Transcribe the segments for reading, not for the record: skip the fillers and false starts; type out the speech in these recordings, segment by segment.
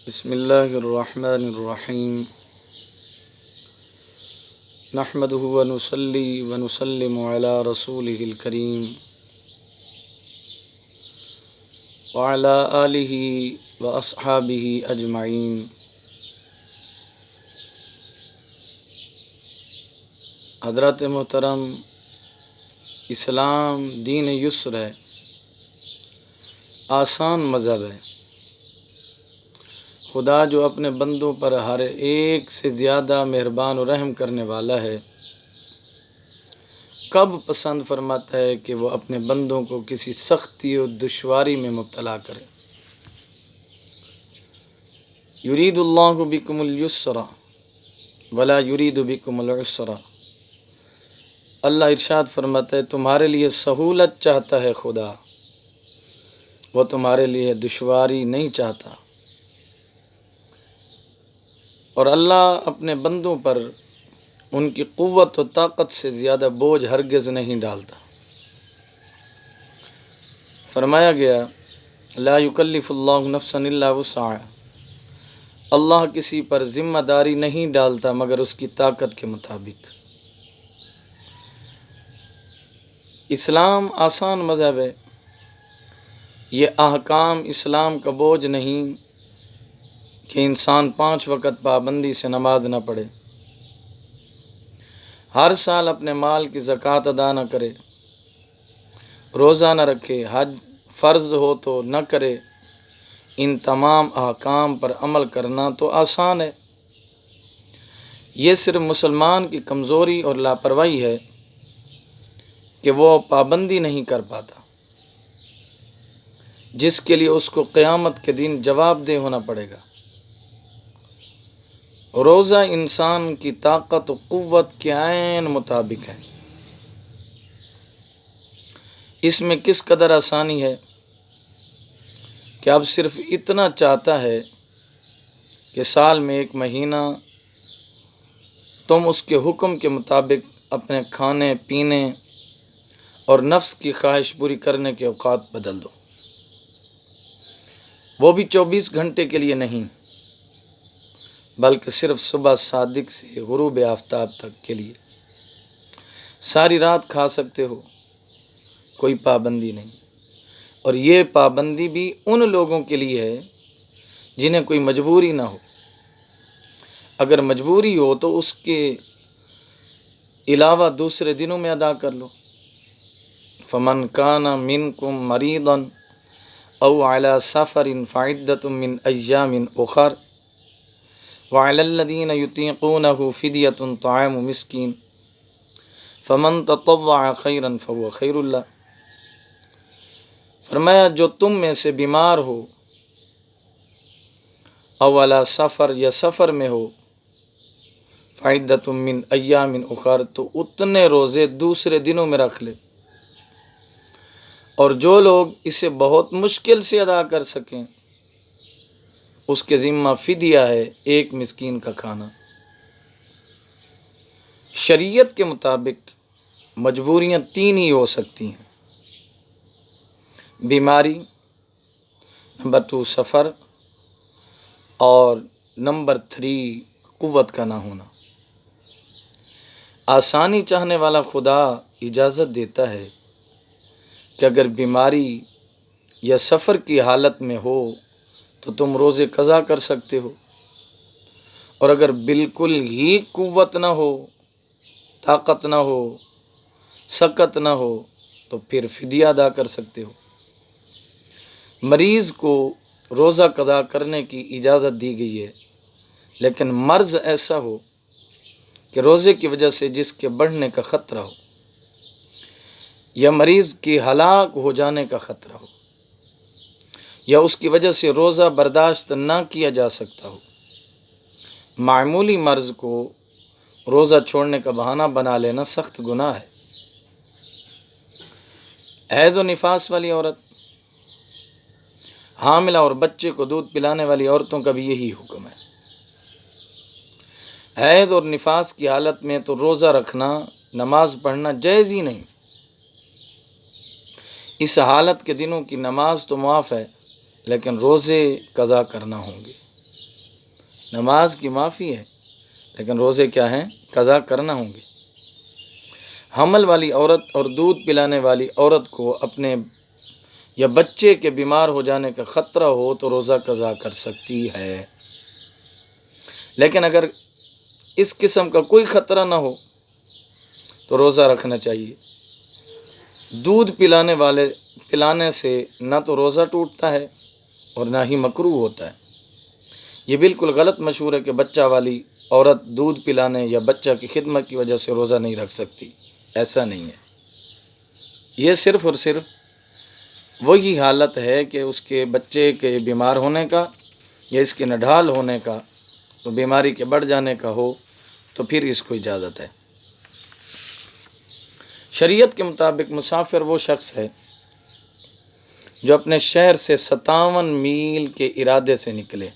بسم اللہ الرحمن الرحیم نحمدہ ونصلی ونسلم علی رسولہ الکریم وعلی آلہ واصحابہ اجمعین۔ حضرات محترم، اسلام دین یسر ہے، آسان مذہب ہے۔ خدا جو اپنے بندوں پر ہر ایک سے زیادہ مہربان و رحم کرنے والا ہے، کب پسند فرماتا ہے کہ وہ اپنے بندوں کو کسی سختی و دشواری میں مبتلا کرے۔ یرید اللہ بکم الیسر ولا یرید بکم العسر۔ اللہ ارشاد فرماتا ہے تمہارے لیے سہولت چاہتا ہے خدا، وہ تمہارے لیے دشواری نہیں چاہتا۔ اور اللہ اپنے بندوں پر ان کی قوت و طاقت سے زیادہ بوجھ ہرگز نہیں ڈالتا۔ فرمایا گیا لا یکلف اللہ نفسا الا وسعها، اللہ کسی پر ذمہ داری نہیں ڈالتا مگر اس کی طاقت کے مطابق۔ اسلام آسان مذہب ہے، یہ احکام اسلام کا بوجھ نہیں کہ انسان 5 وقت پابندی سے نماز نہ پڑھے، ہر سال اپنے مال کی زکوٰۃ ادا نہ کرے، روزہ نہ رکھے، حج فرض ہو تو نہ کرے۔ ان تمام احکام پر عمل کرنا تو آسان ہے۔ یہ صرف مسلمان کی کمزوری اور لاپرواہی ہے کہ وہ پابندی نہیں کر پاتا، جس کے لیے اس کو قیامت کے دن جواب دہ ہونا پڑے گا۔ روزہ انسان کی طاقت و قوت کے عین مطابق ہے۔ اس میں کس قدر آسانی ہے کہ اب صرف اتنا چاہتا ہے کہ سال میں 1 مہینہ تم اس کے حکم کے مطابق اپنے کھانے پینے اور نفس کی خواہش پوری کرنے کے اوقات بدل دو، وہ بھی 24 گھنٹے کے لیے نہیں بلکہ صرف صبح صادق سے غروب آفتاب تک کے لیے۔ ساری رات کھا سکتے ہو، کوئی پابندی نہیں۔ اور یہ پابندی بھی ان لوگوں کے لیے ہے جنہیں کوئی مجبوری نہ ہو۔ اگر مجبوری ہو تو اس کے علاوہ دوسرے دنوں میں ادا کر لو۔ فمن کان منکم مریضا او علی سفر فعدۃ من ایام اخر وعلی الذین یطیقونہ فدیۃ طعام مسکین فمن تطوع خیرا فہو خیر اللہ۔ فرمایا جو تم میں سے بیمار ہو او علی سفر یا سفر میں ہو، فعدۃ من ایام اخر تو اتنے روزے دوسرے دنوں میں رکھ لے۔ اور جو لوگ اسے بہت مشکل سے ادا کر سکیں اس کے ذمہ فدیہ ہے 1 مسکین کا کھانا۔ شریعت کے مطابق مجبوریاں 3 ہی ہو سکتی ہیں: بیماری، نمبر 2 سفر، اور نمبر 3 قوت کا نہ ہونا۔ آسانی چاہنے والا خدا اجازت دیتا ہے کہ اگر بیماری یا سفر کی حالت میں ہو تو تم روزے قضا کر سکتے ہو، اور اگر بالکل ہی قوت نہ ہو، طاقت نہ ہو، سکت نہ ہو تو پھر فدیہ ادا کر سکتے ہو۔ مریض کو روزہ قضا کرنے کی اجازت دی گئی ہے، لیکن مرض ایسا ہو کہ روزے کی وجہ سے جس کے بڑھنے کا خطرہ ہو یا مریض کی ہلاک ہو جانے کا خطرہ ہو یا اس کی وجہ سے روزہ برداشت نہ کیا جا سکتا ہو۔ معمولی مرض کو روزہ چھوڑنے کا بہانہ بنا لینا سخت گناہ ہے۔ حیض و نفاس والی عورت، حاملہ اور بچے کو دودھ پلانے والی عورتوں کا بھی یہی حکم ہے۔ حیض اور نفاس کی حالت میں تو روزہ رکھنا، نماز پڑھنا جائز ہی نہیں۔ اس حالت کے دنوں کی نماز تو معاف ہے لیکن روزے قضا کرنا ہوں گے۔ نماز کی معافی ہے، لیکن روزے کیا ہیں؟ قضا کرنا ہوں گے۔ حمل والی عورت اور دودھ پلانے والی عورت کو اپنے یا بچے کے بیمار ہو جانے کا خطرہ ہو تو روزہ قضا کر سکتی ہے، لیکن اگر اس قسم کا کوئی خطرہ نہ ہو تو روزہ رکھنا چاہیے۔ دودھ پلانے سے نہ تو روزہ ٹوٹتا ہے اور نہ ہی مکروہ ہوتا ہے۔ یہ بالکل غلط مشہور ہے کہ بچہ والی عورت دودھ پلانے یا بچہ کی خدمت کی وجہ سے روزہ نہیں رکھ سکتی، ایسا نہیں ہے۔ یہ صرف اور صرف وہی حالت ہے کہ اس کے بچے کے بیمار ہونے کا یا اس کے نڈھال ہونے کا، تو بیماری کے بڑھ جانے کا ہو تو پھر اس کو اجازت ہے۔ شریعت کے مطابق مسافر وہ شخص ہے جو اپنے شہر سے 57 میل کے ارادے سے نکلے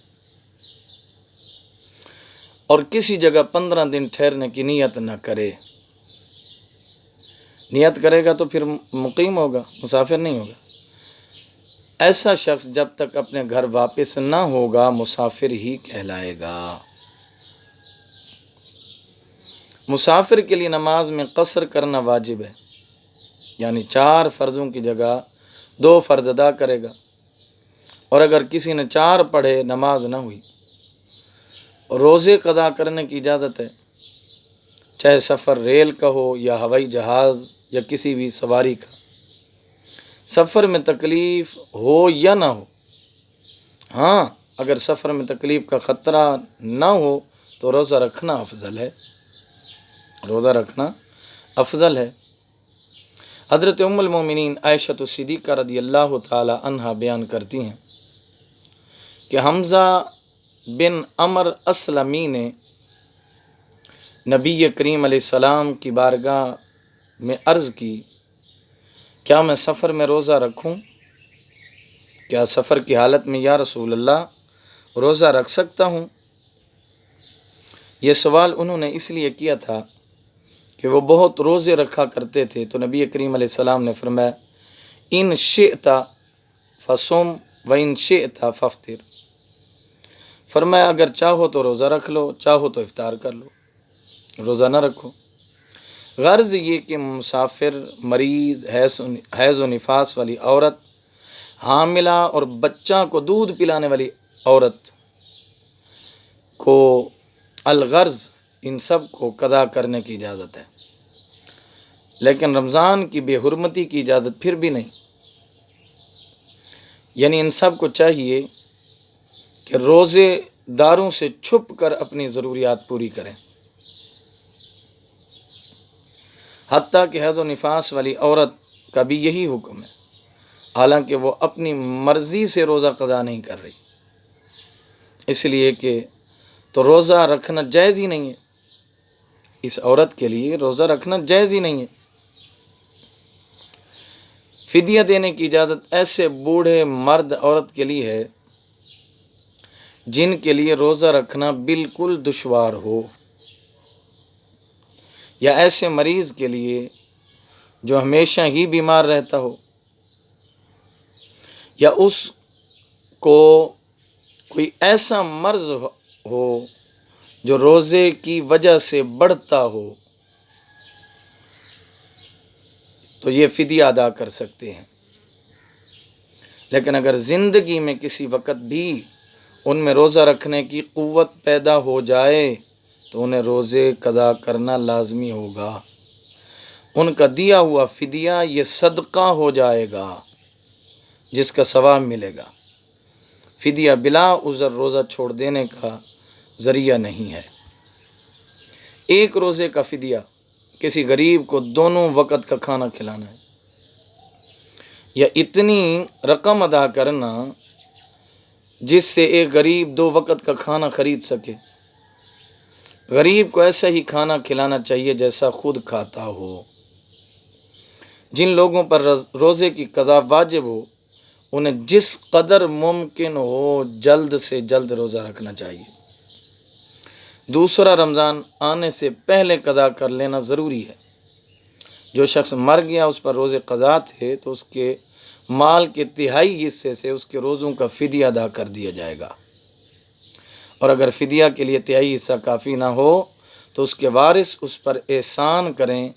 اور کسی جگہ 15 دن ٹھہرنے کی نیت نہ کرے۔ نیت کرے گا تو پھر مقیم ہوگا، مسافر نہیں ہوگا۔ ایسا شخص جب تک اپنے گھر واپس نہ ہوگا مسافر ہی کہلائے گا۔ مسافر کے لیے نماز میں قصر کرنا واجب ہے، یعنی 4 فرضوں کی جگہ 2 فرض ادا کرے گا، اور اگر کسی نے 4 پڑھے نماز نہ ہوئی، روزے قضا کرنے کی اجازت ہے، چاہے سفر ریل کا ہو یا ہوائی جہاز یا کسی بھی سواری کا۔ سفر میں تکلیف ہو یا نہ ہو، ہاں اگر سفر میں تکلیف کا خطرہ نہ ہو تو روزہ رکھنا افضل ہے، روزہ رکھنا افضل ہے۔ حضرت ام المومنین عائشہ صدیقہ رضی اللہ تعالی عنہا بیان کرتی ہیں کہ حمزہ بن عمر اسلمی نے نبی کریم علیہ السلام کی بارگاہ میں عرض کی، کیا میں سفر میں روزہ رکھوں؟ کیا سفر کی حالت میں یا رسول اللہ روزہ رکھ سکتا ہوں؟ یہ سوال انہوں نے اس لیے کیا تھا کہ وہ بہت روزے رکھا کرتے تھے، تو نبی کریم علیہ السلام نے فرمایا، ان شئت فصم و ان شئت فافطر، فرمایا اگر چاہو تو روزہ رکھ لو، چاہو تو افطار کر لو، روزہ نہ رکھو۔ غرض یہ کہ مسافر، مریض، حیض و نفاس والی عورت، حاملہ اور بچہ کو دودھ پلانے والی عورت کو، الغرض ان سب کو قضا کرنے کی اجازت ہے، لیکن رمضان کی بے حرمتی کی اجازت پھر بھی نہیں۔ یعنی ان سب کو چاہیے کہ روزے داروں سے چھپ کر اپنی ضروریات پوری کریں، حتیٰ کہ حیض و نفاس والی عورت کا بھی یہی حکم ہے، حالانکہ وہ اپنی مرضی سے روزہ قضا نہیں کر رہی، اس لیے کہ تو روزہ رکھنا جائز ہی نہیں ہے، اس عورت کے لیے روزہ رکھنا جائز ہی نہیں ہے۔ فدیہ دینے کی اجازت ایسے بوڑھے مرد عورت کے لیے ہے جن کے لیے روزہ رکھنا بالکل دشوار ہو، یا ایسے مریض کے لیے جو ہمیشہ ہی بیمار رہتا ہو، یا اس کو کوئی ایسا مرض ہو جو روزے کی وجہ سے بڑھتا ہو، تو یہ فدیہ ادا کر سکتے ہیں۔ لیکن اگر زندگی میں کسی وقت بھی ان میں روزہ رکھنے کی قوت پیدا ہو جائے تو انہیں روزے قضا کرنا لازمی ہوگا، ان کا دیا ہوا فدیہ یہ صدقہ ہو جائے گا جس کا ثواب ملے گا۔ فدیہ بلا عذر روزہ چھوڑ دینے کا ذریعہ نہیں ہے۔ ایک روزے کا فدیہ کسی غریب کو دونوں وقت کا کھانا کھلانا ہے، یا اتنی رقم ادا کرنا جس سے ایک غریب 2 وقت کا کھانا خرید سکے۔ غریب کو ایسا ہی کھانا کھلانا چاہیے جیسا خود کھاتا ہو۔ جن لوگوں پر روزے کی قضا واجب ہو انہیں جس قدر ممکن ہو جلد سے جلد روزہ رکھنا چاہیے۔ دوسرا رمضان آنے سے پہلے قضا کر لینا ضروری ہے۔ جو شخص مر گیا اس پر روزے قضا تھے تو اس کے مال کے 1/3 حصے سے اس کے روزوں کا فدیہ ادا کر دیا جائے گا، اور اگر فدیہ کے لیے تہائی حصہ کافی نہ ہو تو اس کے وارث اس پر احسان کریں،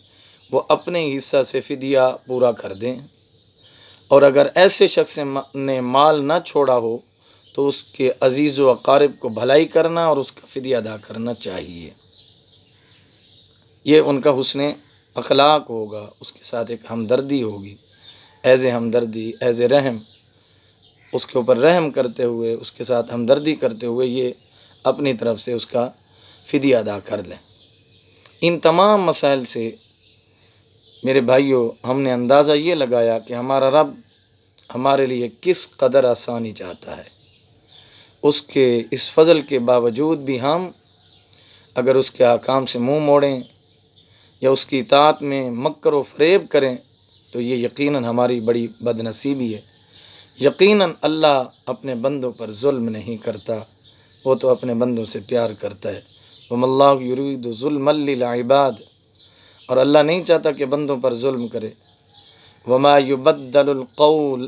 وہ اپنے حصہ سے فدیہ پورا کر دیں۔ اور اگر ایسے شخص نے مال نہ چھوڑا ہو تو اس کے عزیز و اقارب کو بھلائی کرنا اور اس کا فدیہ ادا کرنا چاہیے۔ یہ ان کا حسن اخلاق ہوگا، اس کے ساتھ ایک ہمدردی ہوگی، ایز ہمدردی، ایز رحم، اس کے اوپر رحم کرتے ہوئے، اس کے ساتھ ہمدردی کرتے ہوئے یہ اپنی طرف سے اس کا فدیہ ادا کر لیں۔ ان تمام مسائل سے میرے بھائیوں ہم نے اندازہ یہ لگایا کہ ہمارا رب ہمارے لیے کس قدر آسانی چاہتا ہے۔ اس کے اس فضل کے باوجود بھی ہم اگر اس کے احکام سے منہ موڑیں یا اس کی اطاعت میں مکر و فریب کریں تو یہ یقیناً ہماری بڑی بد نصیبی ہے۔ یقیناً اللہ اپنے بندوں پر ظلم نہیں کرتا، وہ تو اپنے بندوں سے پیار کرتا ہے۔ وَمَا اللَّهُ يُرِيدُ ظُلْمًا لِلْعِبَادِ، اور اللہ نہیں چاہتا کہ بندوں پر ظلم کرے۔ وَمَا يُبَدَّلُ الْقَوْلُ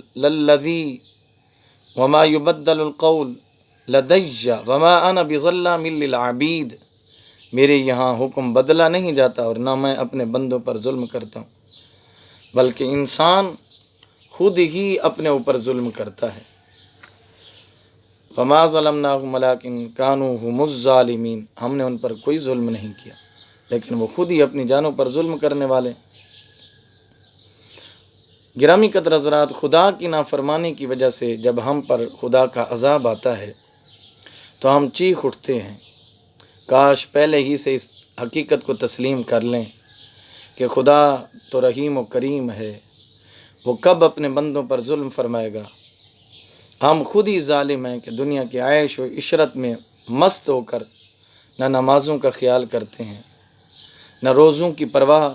لَدَيَّ وَمَا أَنَا بِظَلَّامٍ لِلْعَبِيدِ، میرے یہاں حکم بدلا نہیں جاتا اور نہ میں اپنے بندوں پر ظلم کرتا ہوں، بلکہ انسان خود ہی اپنے اوپر ظلم کرتا ہے۔ وَمَا ظَلَمْنَاهُمْ وَلَٰكِن كَانُوا هُمُ الظَّالِمِينَ، ہم نے ان پر کوئی ظلم نہیں کیا لیکن وہ خود ہی اپنی جانوں پر ظلم کرنے والے۔ گرامی قدر حضرات، خدا کی نافرمانی کی وجہ سے جب ہم پر خدا کا عذاب آتا ہے تو ہم چیخ اٹھتے ہیں، کاش پہلے ہی سے اس حقیقت کو تسلیم کر لیں کہ خدا تو رحیم و کریم ہے، وہ کب اپنے بندوں پر ظلم فرمائے گا۔ ہم خود ہی ظالم ہیں کہ دنیا کی عیش و عشرت میں مست ہو کر نہ نمازوں کا خیال کرتے ہیں، نہ روزوں کی پرواہ،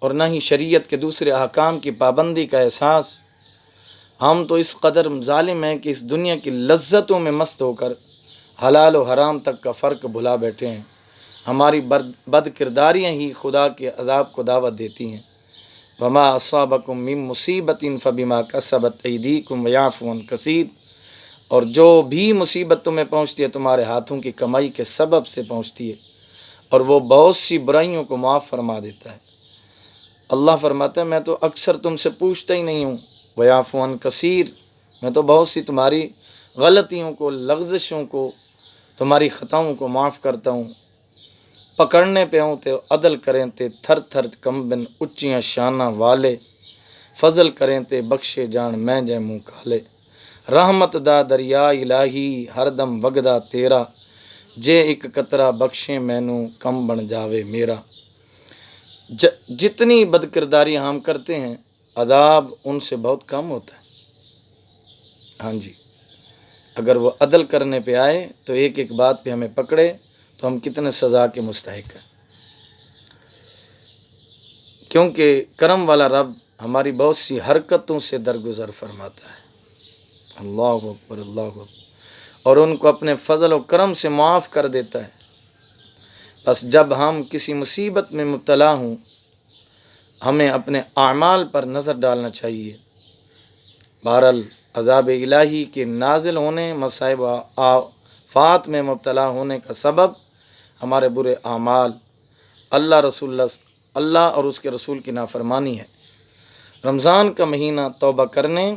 اور نہ ہی شریعت کے دوسرے احکام کی پابندی کا احساس۔ ہم تو اس قدر ظالم ہیں کہ اس دنیا کی لذتوں میں مست ہو کر حلال و حرام تک کا فرق بھلا بیٹھے ہیں۔ ہماری بد کرداریاں ہی خدا کے عذاب کو دعوت دیتی ہیں۔ وما اصابکم من مصیبت فبما کسبت ایدیکم ویعفو عن کثیر، اور جو بھی مصیبت تمہیں پہنچتی ہے تمہارے ہاتھوں کی کمائی کے سبب سے پہنچتی ہے، اور وہ بہت سی برائیوں کو معاف فرما دیتا ہے۔ اللہ فرماتا ہے میں تو اکثر تم سے پوچھتا ہی نہیں ہوں، ویعفو عن کثیر، میں تو بہت سی تمہاری غلطیوں کو، لغزشوں کو، تمہاری خطاؤں کو معاف کرتا ہوں۔ پکڑنے پہ ہوں تے عدل کریں تے تھر تھر کمبن اچیاں شانہ والے، فضل کریں تے بخشے جان میں جے منہ کالے، رحمت دا دریا الہی ہر دم وگدا تیرا، جے ایک قطرہ بخشے مینوں کم بن جاوے میرا۔ جتنی بد کرداری ہم کرتے ہیں عذاب ان سے بہت کم ہوتا ہے۔ ہاں جی، اگر وہ عدل کرنے پہ آئے تو ایک ایک بات پہ ہمیں پکڑے تو ہم کتنے سزا کے مستحق ہیں، کیونکہ کرم والا رب ہماری بہت سی حرکتوں سے درگزر فرماتا ہے۔ اللہ اکبر، اللہ اکبر، اور ان کو اپنے فضل و کرم سے معاف کر دیتا ہے۔ بس جب ہم کسی مصیبت میں مبتلا ہوں ہمیں اپنے اعمال پر نظر ڈالنا چاہیے۔ بہرحال عذاب الہی کے نازل ہونے، مصائب و آفات میں مبتلا ہونے کا سبب ہمارے برے اعمال، اللہ اور اس کے رسول کی نافرمانی ہے۔ رمضان کا مہینہ توبہ کرنے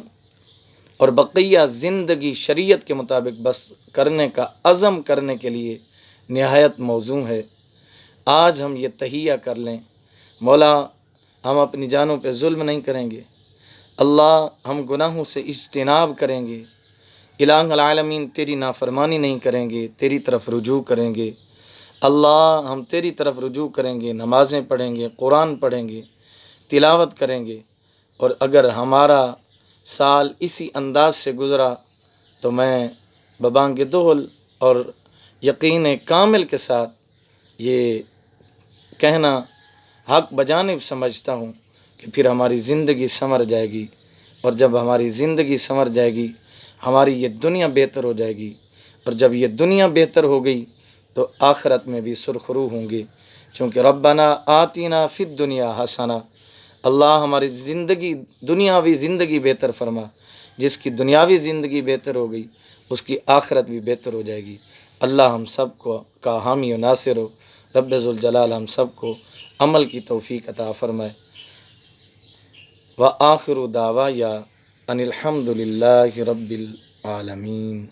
اور بقیہ زندگی شریعت کے مطابق بس کرنے کا عزم کرنے کے لیے نہایت موزوں ہے۔ آج ہم یہ تہیہ کر لیں، مولا ہم اپنی جانوں پہ ظلم نہیں کریں گے، اللہ ہم گناہوں سے اجتناب کریں گے، الہ العالمین تیری نافرمانی نہیں کریں گے، تیری طرف رجوع کریں گے، اللہ ہم تیری طرف رجوع کریں گے، نمازیں پڑھیں گے، قرآن پڑھیں گے، تلاوت کریں گے۔ اور اگر ہمارا سال اسی انداز سے گزرا تو میں ببانگ دہل اور یقین کامل کے ساتھ یہ کہنا حق بجانب سمجھتا ہوں کہ پھر ہماری زندگی سنور جائے گی، اور جب ہماری زندگی سنور جائے گی ہماری یہ دنیا بہتر ہو جائے گی، اور جب یہ دنیا بہتر ہو گئی تو آخرت میں بھی سرخرو ہوں گے، چونکہ ربنا آتینا فی الدنیا حسنہ، اللہ ہماری زندگی دنیاوی زندگی بہتر فرما، جس کی دنیاوی زندگی بہتر ہو گئی اس کی آخرت بھی بہتر ہو جائے گی۔ اللہ ہم سب کو کا حامی و ناصر ہو، رب ذوالجلال ہم سب کو عمل کی توفیق عطا فرمائے۔ وآخر دعوایا ان الحمد للہ رب العالمین۔